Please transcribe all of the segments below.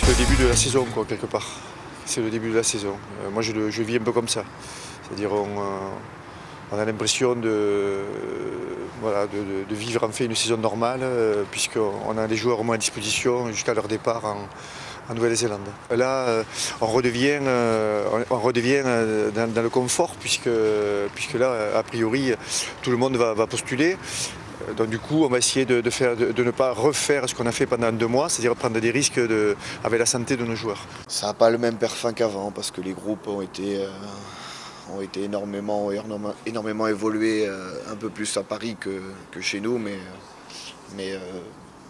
le début de la saison, quoi, quelque part. C'est le début de la saison. Moi, je vis un peu comme ça. C'est-à-dire, on a l'impression voilà, de vivre en fait une saison normale, puisqu'on a les joueurs au moins à disposition jusqu'à leur départ en Nouvelle-Zélande. Là, on redevient dans le confort, puisque là, a priori, tout le monde va postuler. Donc du coup, on va essayer de ne pas refaire ce qu'on a fait pendant 2 mois, c'est-à-dire prendre des risques avec la santé de nos joueurs. Ça n'a pas le même parfum qu'avant parce que les groupes ont été énormément évolué un peu plus à Paris que chez nous, mais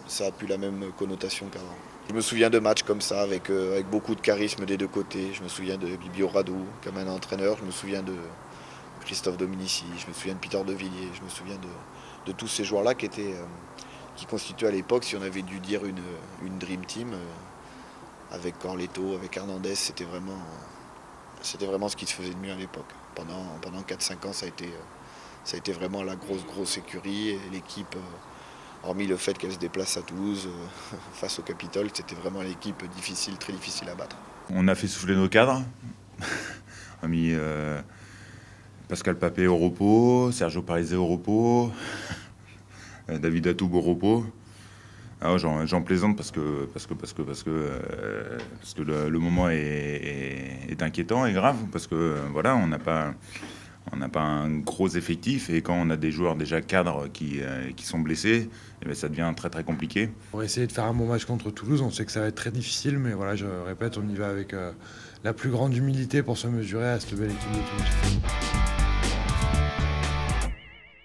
ça n'a plus la même connotation qu'avant. Je me souviens de matchs comme ça avec beaucoup de charisme des deux côtés. Je me souviens de Bibio Radou comme un entraîneur, je me souviens de Christophe Dominici, je me souviens de Peter De Villiers, je me souviens de tous ces joueurs-là qui constituaient à l'époque, si on avait dû dire une Dream Team, avec Corletto, avec Hernandez, c'était vraiment ce qui se faisait de mieux à l'époque. Pendant 4-5 ans, ça a été vraiment la grosse écurie, et l'équipe, hormis le fait qu'elle se déplace à Toulouse face au Capitole, c'était vraiment l'équipe difficile, très difficile à battre. On a fait souffler nos cadres. On a mis Pascal Papé au repos, Sergio Parise au repos, David Atoub au repos. Ah, j'en plaisante parce que le moment est inquiétant et grave, parce que voilà, on n'a pas un gros effectif, et quand on a des joueurs déjà cadres qui sont blessés, eh bien, ça devient très compliqué. On va essayer de faire un bon match contre Toulouse. On sait que ça va être très difficile, mais voilà, je répète, on y va avec la plus grande humilité pour se mesurer à cette belle équipe de Toulouse.